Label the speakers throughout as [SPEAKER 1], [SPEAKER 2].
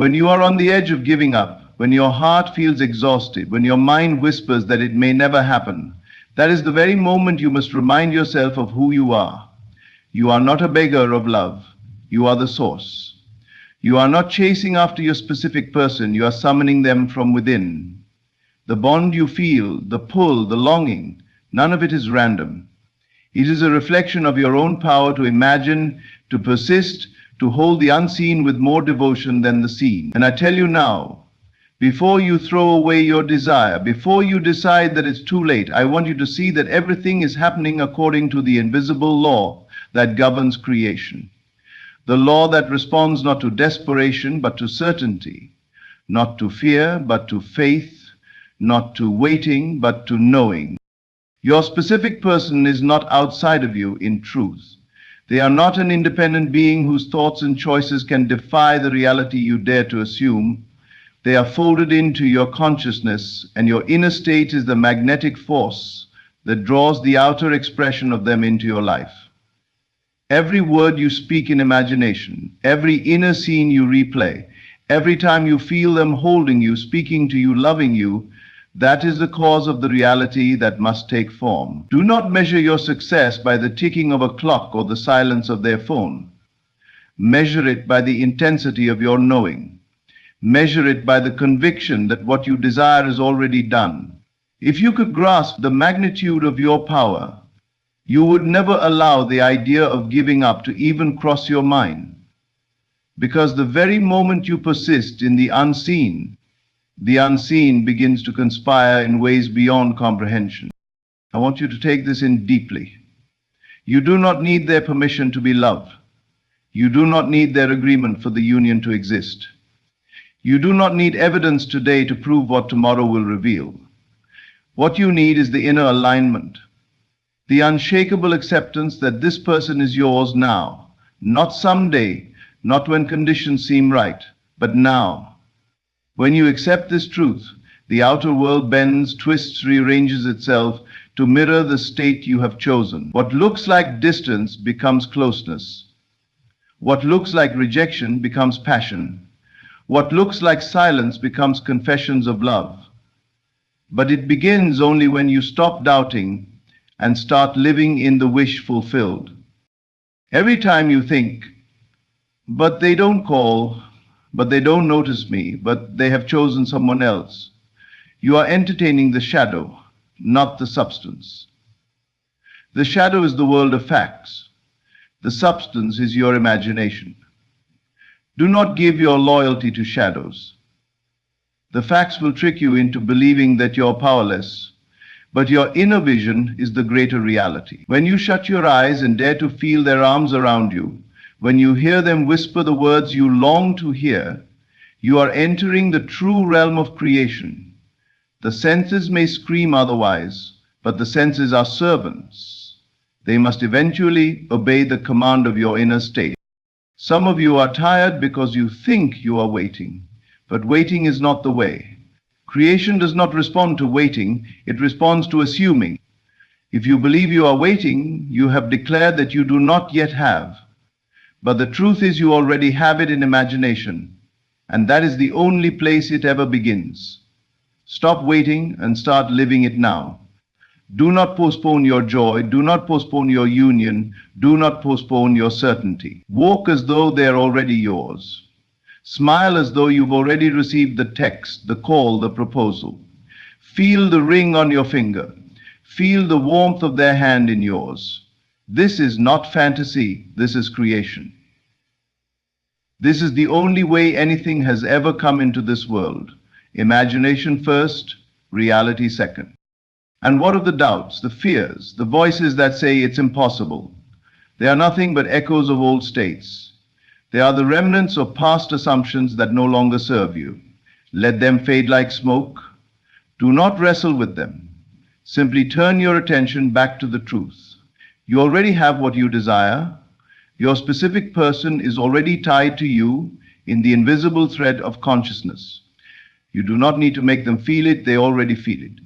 [SPEAKER 1] When you are on the edge of giving up, when your heart feels exhausted, when your mind whispers that it may never happen, that is the very moment you must remind yourself of who you are. You are not a beggar of love. You are the source. You are not chasing after your specific person. You are summoning them from within. The bond you feel, the pull, the longing, none of it is random. It is a reflection of your own power to imagine, to persist, to hold the unseen with more devotion than the seen. And I tell you now, before you throw away your desire, before you decide that it's too late, I want you to see that everything is happening according to the invisible law that governs creation. The law that responds not to desperation, but to certainty, not to fear, but to faith, not to waiting, but to knowing. Your specific person is not outside of you in truth. They are not an independent being whose thoughts and choices can defy the reality you dare to assume. They are folded into your consciousness, and your inner state is the magnetic force that draws the outer expression of them into your life. Every word you speak in imagination, every inner scene you replay, every time you feel them holding you, speaking to you, loving you, that is the cause of the reality that must take form. Do not measure your success by the ticking of a clock or the silence of their phone. Measure it by the intensity of your knowing. Measure it by the conviction that what you desire is already done. If you could grasp the magnitude of your power, you would never allow the idea of giving up to even cross your mind. Because the very moment you persist in the unseen begins to conspire in ways beyond comprehension. I want you to take this in deeply. You do not need their permission to be loved. You do not need their agreement for the union to exist. You do not need evidence today to prove what tomorrow will reveal. What you need is the inner alignment, the unshakable acceptance that this person is yours now, not someday, not when conditions seem right, but now. When you accept this truth, the outer world bends, twists, rearranges itself to mirror the state you have chosen. What looks like distance becomes closeness. What looks like rejection becomes passion. What looks like silence becomes confessions of love. But it begins only when you stop doubting and start living in the wish fulfilled. Every time you think, but they don't call, but they don't notice me, but they have chosen someone else, you are entertaining the shadow, not the substance. The shadow is the world of facts. The substance is your imagination. Do not give your loyalty to shadows. The facts will trick you into believing that you're powerless, but your inner vision is the greater reality. When you shut your eyes and dare to feel their arms around you, when you hear them whisper the words you long to hear, you are entering the true realm of creation. The senses may scream otherwise, but the senses are servants. They must eventually obey the command of your inner state. Some of you are tired because you think you are waiting, but waiting is not the way. Creation does not respond to waiting, it responds to assuming. If you believe you are waiting, you have declared that you do not yet have. But the truth is you already have it in imagination, and that is the only place it ever begins. Stop waiting and start living it now. Do not postpone your joy, do not postpone your union, do not postpone your certainty. Walk as though they are already yours. Smile as though you've already received the text, the call, the proposal. Feel the ring on your finger. Feel the warmth of their hand in yours. This is not fantasy, this is creation. This is the only way anything has ever come into this world. Imagination first, reality second. And what of the doubts, the fears, the voices that say it's impossible? They are nothing but echoes of old states. They are the remnants of past assumptions that no longer serve you. Let them fade like smoke. Do not wrestle with them. Simply turn your attention back to the truth. You already have what you desire. Your specific person is already tied to you in the invisible thread of consciousness. You do not need to make them feel it, they already feel it.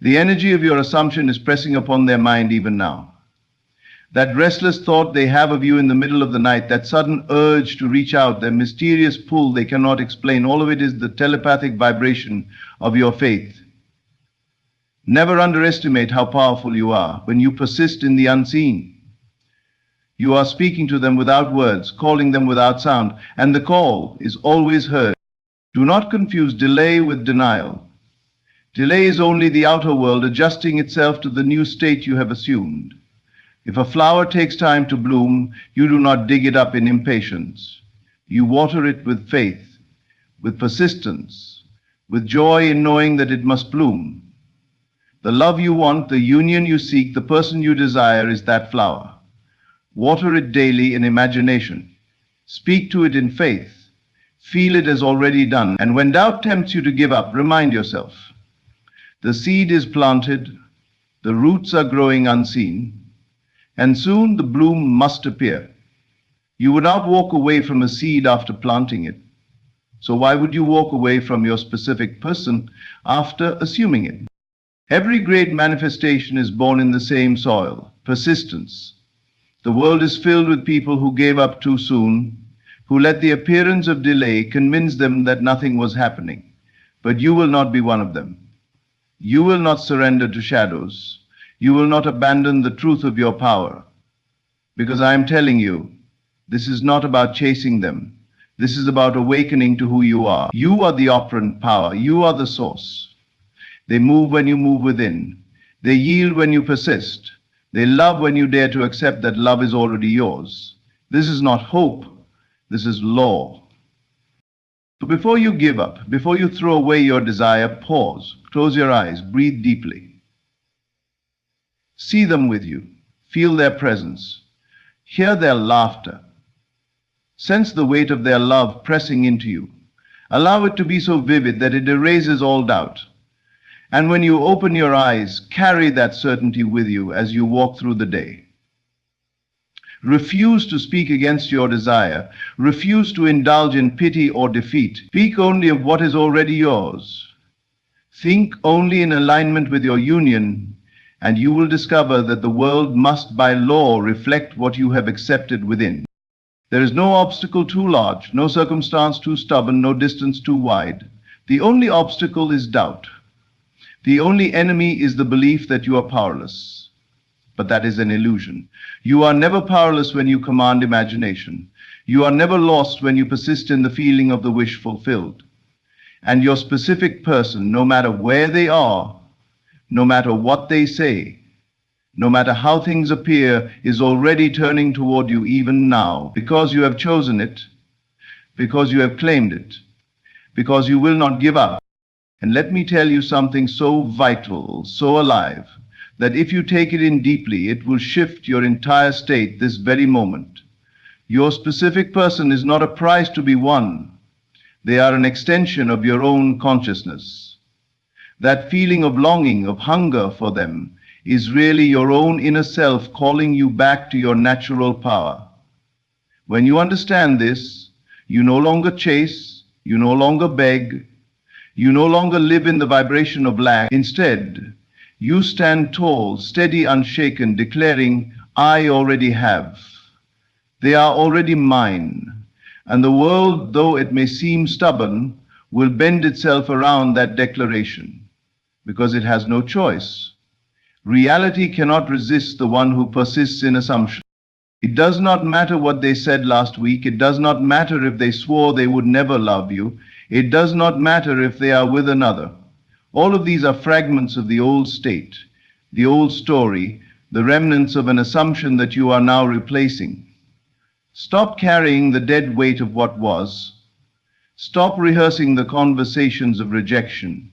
[SPEAKER 1] The energy of your assumption is pressing upon their mind even now. That restless thought they have of you in the middle of the night, that sudden urge to reach out, that mysterious pull they cannot explain, all of it is the telepathic vibration of your faith. Never underestimate how powerful you are when you persist in the unseen. You are speaking to them without words, calling them without sound, and the call is always heard. Do not confuse delay with denial. Delay is only the outer world adjusting itself to the new state you have assumed. If a flower takes time to bloom, you do not dig it up in impatience. You water it with faith, with persistence, with joy in knowing that it must bloom. The love you want, the union you seek, the person you desire is that flower. Water it daily in imagination. Speak to it in faith. Feel it as already done. And when doubt tempts you to give up, remind yourself. The seed is planted, the roots are growing unseen, and soon the bloom must appear. You would not walk away from a seed after planting it. So why would you walk away from your specific person after assuming it? Every great manifestation is born in the same soil, persistence. The world is filled with people who gave up too soon, who let the appearance of delay convince them that nothing was happening. But you will not be one of them. You will not surrender to shadows. You will not abandon the truth of your power. Because I am telling you, this is not about chasing them. This is about awakening to who you are. You are the operant power. You are the source. They move when you move within. They yield when you persist. They love when you dare to accept that love is already yours. This is not hope. This is law. So before you give up, before you throw away your desire, pause, close your eyes, breathe deeply. See them with you. Feel their presence. Hear their laughter. Sense the weight of their love pressing into you. Allow it to be so vivid that it erases all doubt. And when you open your eyes, carry that certainty with you as you walk through the day. Refuse to speak against your desire. Refuse to indulge in pity or defeat. Speak only of what is already yours. Think only in alignment with your union, and you will discover that the world must by law reflect what you have accepted within. There is no obstacle too large, no circumstance too stubborn, no distance too wide. The only obstacle is doubt. The only enemy is the belief that you are powerless. But that is an illusion. You are never powerless when you command imagination. You are never lost when you persist in the feeling of the wish fulfilled. And your specific person, no matter where they are, no matter what they say, no matter how things appear, is already turning toward you even now, because you have chosen it, because you have claimed it, because you will not give up. And let me tell you something so vital, so alive, that if you take it in deeply, it will shift your entire state this very moment. Your specific person is not a prize to be won. They are an extension of your own consciousness. That feeling of longing, of hunger for them, is really your own inner self calling you back to your natural power. When you understand this, you no longer chase, you no longer beg, you no longer live in the vibration of lack. Instead, you stand tall, steady, unshaken, declaring, I already have. They are already mine. And the world, though it may seem stubborn, will bend itself around that declaration, because it has no choice. Reality cannot resist the one who persists in assumption. It does not matter what they said last week. It does not matter if they swore they would never love you. It does not matter if they are with another. All of these are fragments of the old state, the old story, the remnants of an assumption that you are now replacing. Stop carrying the dead weight of what was. Stop rehearsing the conversations of rejection.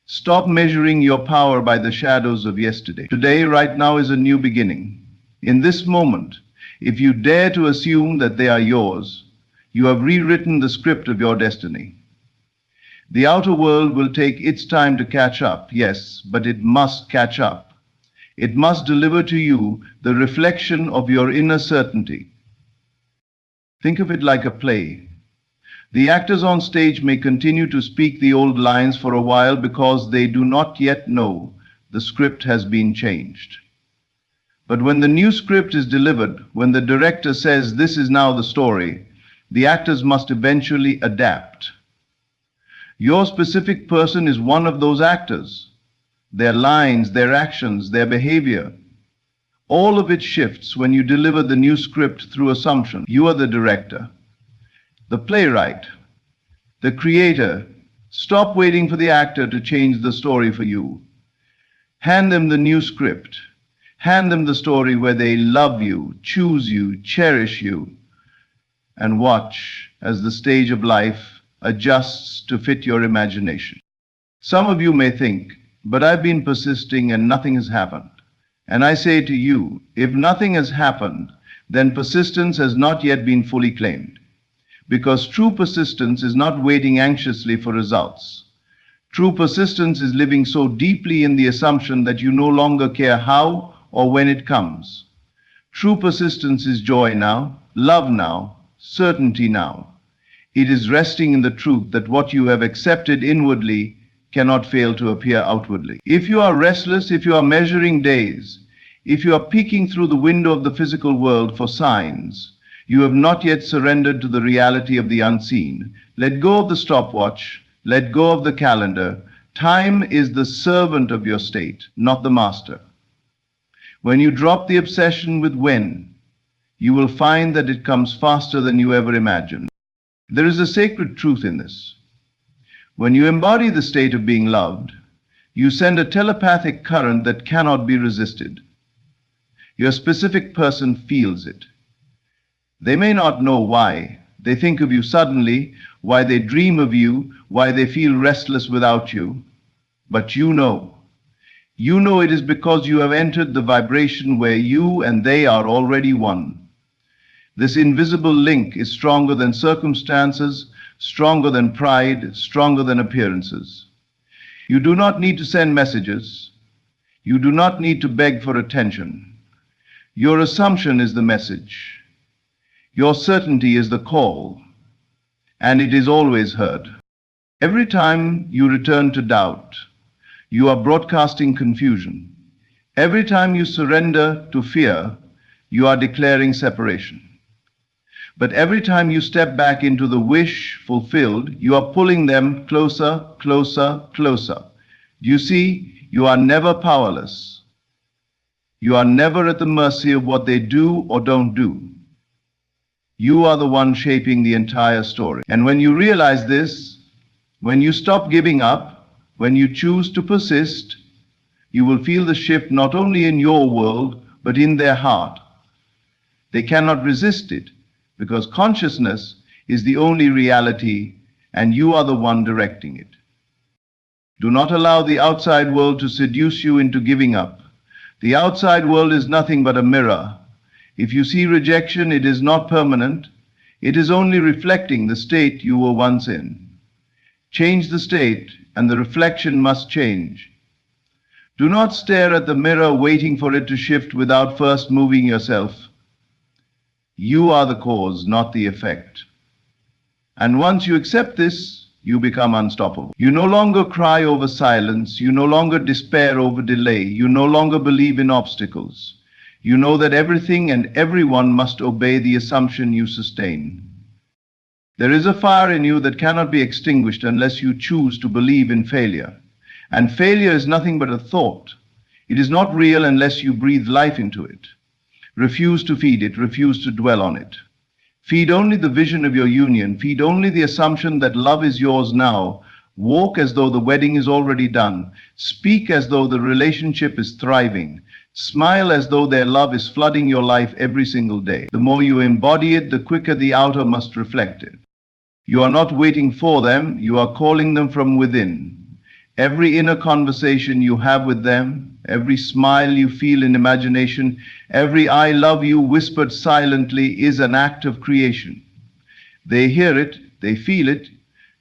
[SPEAKER 1] Stop measuring your power by the shadows of yesterday. Today, right now, is a new beginning. In this moment, if you dare to assume that they are yours, you have rewritten the script of your destiny. The outer world will take its time to catch up, yes, but it must catch up. It must deliver to you the reflection of your inner certainty. Think of it like a play. The actors on stage may continue to speak the old lines for a while because they do not yet know the script has been changed. But when the new script is delivered, when the director says this is now the story, the actors must eventually adapt. Your specific person is one of those actors. Their lines, their actions, their behavior, all of it shifts when you deliver the new script through assumption. You are the director, the playwright, the creator. Stop waiting for the actor to change the story for you. Hand them the new script. Hand them the story where they love you, choose you, cherish you, and watch as the stage of life adjusts to fit your imagination. Some of you may think, but I've been persisting and nothing has happened. And I say to you, if nothing has happened, then persistence has not yet been fully claimed. Because true persistence is not waiting anxiously for results. True persistence is living so deeply in the assumption that you no longer care how or when it comes. True persistence is joy now, love now, certainty now. It is resting in the truth that what you have accepted inwardly cannot fail to appear outwardly. If you are restless, if you are measuring days, if you are peeking through the window of the physical world for signs, you have not yet surrendered to the reality of the unseen. Let go of the stopwatch, let go of the calendar. Time is the servant of your state, not the master. When you drop the obsession with when, you will find that it comes faster than you ever imagined. There is a sacred truth in this. When you embody the state of being loved, you send a telepathic current that cannot be resisted. Your specific person feels it. They may not know why. They think of you suddenly, why they dream of you, why they feel restless without you. But you know. You know it is because you have entered the vibration where you and they are already one. This invisible link is stronger than circumstances, stronger than pride, stronger than appearances. You do not need to send messages. You do not need to beg for attention. Your assumption is the message. Your certainty is the call, and it is always heard. Every time you return to doubt, you are broadcasting confusion. Every time you surrender to fear, you are declaring separation. But every time you step back into the wish fulfilled, you are pulling them closer, closer, closer. You see, you are never powerless. You are never at the mercy of what they do or don't do. You are the one shaping the entire story. And when you realize this, when you stop giving up, when you choose to persist, you will feel the shift not only in your world, but in their heart. They cannot resist it, because consciousness is the only reality and you are the one directing it. Do not allow the outside world to seduce you into giving up. The outside world is nothing but a mirror. If you see rejection, it is not permanent. It is only reflecting the state you were once in. Change the state, and the reflection must change. Do not stare at the mirror waiting for it to shift without first moving yourself. You are the cause, not the effect. And once you accept this, you become unstoppable. You no longer cry over silence. You no longer despair over delay. You no longer believe in obstacles. You know that everything and everyone must obey the assumption you sustain. There is a fire in you that cannot be extinguished unless you choose to believe in failure. And failure is nothing but a thought. It is not real unless you breathe life into it. Refuse to feed it, refuse to dwell on it. Feed only the vision of your union, feed only the assumption that love is yours now. Walk as though the wedding is already done. Speak as though the relationship is thriving. Smile as though their love is flooding your life every single day. The more you embody it, the quicker the outer must reflect it. You are not waiting for them, you are calling them from within. Every inner conversation you have with them, every smile you feel in imagination, every I love you whispered silently is an act of creation. They hear it, they feel it,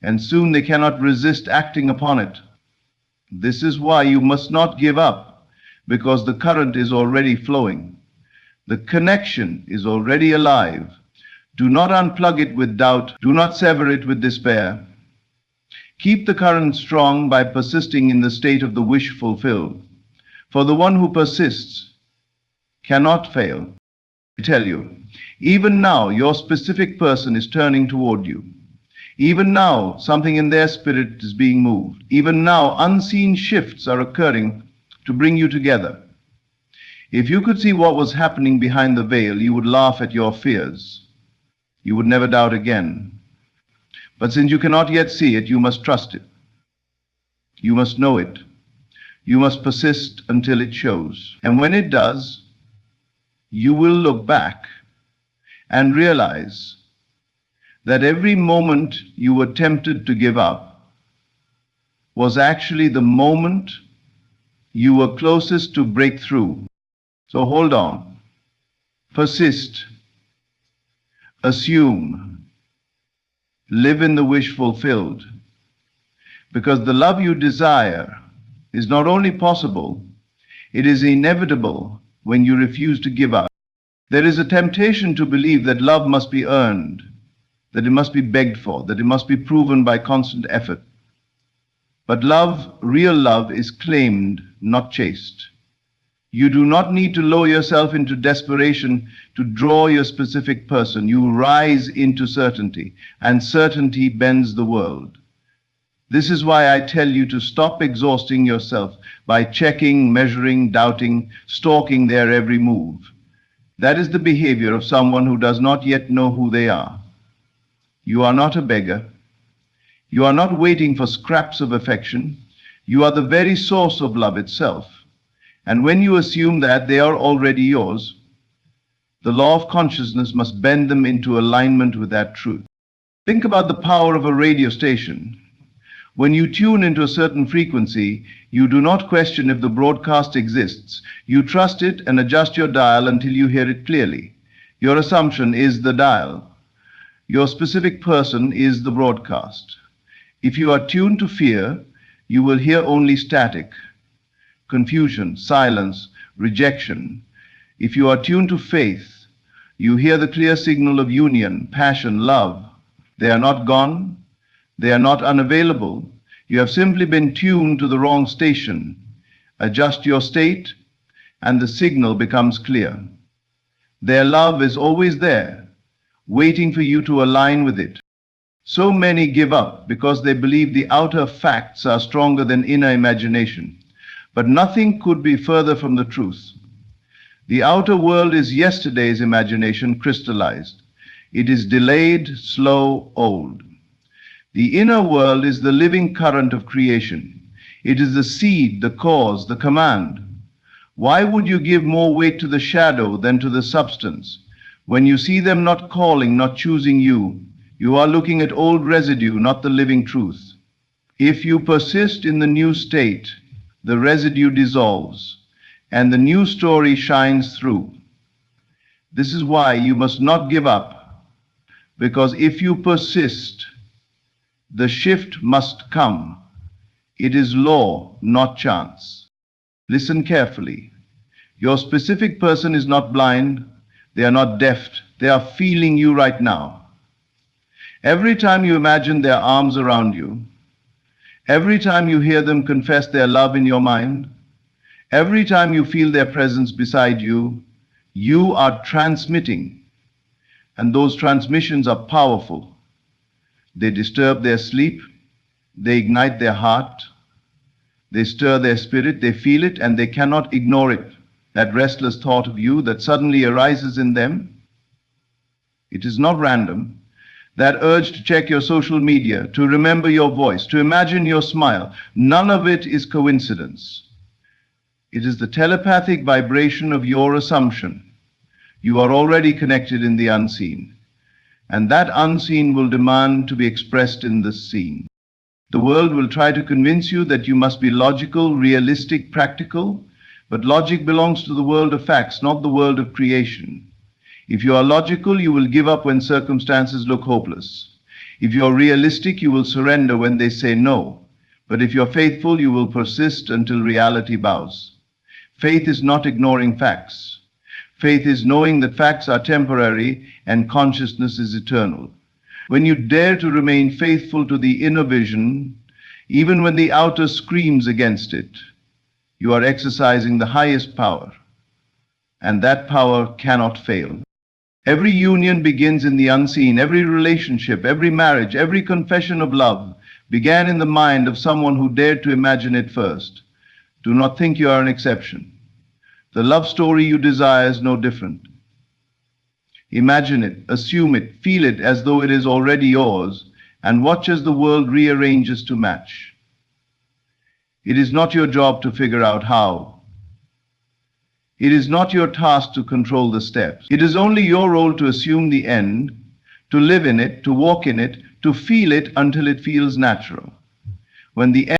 [SPEAKER 1] and soon they cannot resist acting upon it. This is why you must not give up, because the current is already flowing. The connection is already alive. Do not unplug it with doubt. Do not sever it with despair. Keep the current strong by persisting in the state of the wish fulfilled. For the one who persists cannot fail. I tell you, even now your specific person is turning toward you. Even now, something in their spirit is being moved. Even now, unseen shifts are occurring to bring you together. If you could see what was happening behind the veil, you would laugh at your fears. You would never doubt again. But since you cannot yet see it, you must trust it. You must know it. You must persist until it shows. And when it does, you will look back and realize that every moment you were tempted to give up was actually the moment you were closest to breakthrough. So hold on, persist, assume, live in the wish fulfilled, because the love you desire is not only possible, it is inevitable when you refuse to give up. There is a temptation to believe that love must be earned, that it must be begged for, that it must be proven by constant effort. But love, real love, is claimed, not chased. You do not need to lower yourself into desperation to draw your specific person. You rise into certainty, and certainty bends the world. This is why I tell you to stop exhausting yourself by checking, measuring, doubting, stalking their every move. That is the behavior of someone who does not yet know who they are. You are not a beggar. You are not waiting for scraps of affection. You are the very source of love itself. And when you assume that they are already yours, the law of consciousness must bend them into alignment with that truth. Think about the power of a radio station. When you tune into a certain frequency, you do not question if the broadcast exists. You trust it and adjust your dial until you hear it clearly. Your assumption is the dial. Your specific person is the broadcast. If you are tuned to fear, you will hear only static, confusion, silence, rejection. If you are tuned to faith, you hear the clear signal of union, passion, love. They are not gone. They are not unavailable. You have simply been tuned to the wrong station. Adjust your state, and the signal becomes clear. Their love is always there, waiting for you to align with it. So many give up because they believe the outer facts are stronger than inner imagination. But nothing could be further from the truth. The outer world is yesterday's imagination crystallized. It is delayed, slow, old. The inner world is the living current of creation. It is the seed, the cause, the command. Why would you give more weight to the shadow than to the substance? When you see them not calling, not choosing you, you are looking at old residue, not the living truth. If you persist in the new state, the residue dissolves, and the new story shines through. This is why you must not give up, because if you persist, the shift must come. It is law, not chance. Listen carefully. Your specific person is not blind. They are not deaf. They are feeling you right now. Every time you imagine their arms around you, every time you hear them confess their love in your mind, every time you feel their presence beside you, you are transmitting. And those transmissions are powerful. They disturb their sleep, they ignite their heart, they stir their spirit, they feel it, and they cannot ignore it. That restless thought of you that suddenly arises in them, it is not random. That urge to check your social media, to remember your voice, to imagine your smile, none of it is coincidence. It is the telepathic vibration of your assumption. You are already connected in the unseen. And that unseen will demand to be expressed in the seen. The world will try to convince you that you must be logical, realistic, practical, but logic belongs to the world of facts, not the world of creation. If you are logical, you will give up when circumstances look hopeless. If you are realistic, you will surrender when they say no. But if you are faithful, you will persist until reality bows. Faith is not ignoring facts. Faith is knowing that facts are temporary and consciousness is eternal. When you dare to remain faithful to the inner vision, even when the outer screams against it, you are exercising the highest power. and that power cannot fail. Every union begins in the unseen. Every relationship, every marriage, every confession of love began in the mind of someone who dared to imagine it first. Do not think you are an exception. The love story you desire is no different. Imagine it, assume it, feel it as though it is already yours, and watch as the world rearranges to match. It is not your job to figure out how. It is not your task to control the steps. It is only your role to assume the end, to live in it, to walk in it, to feel it until it feels natural. When the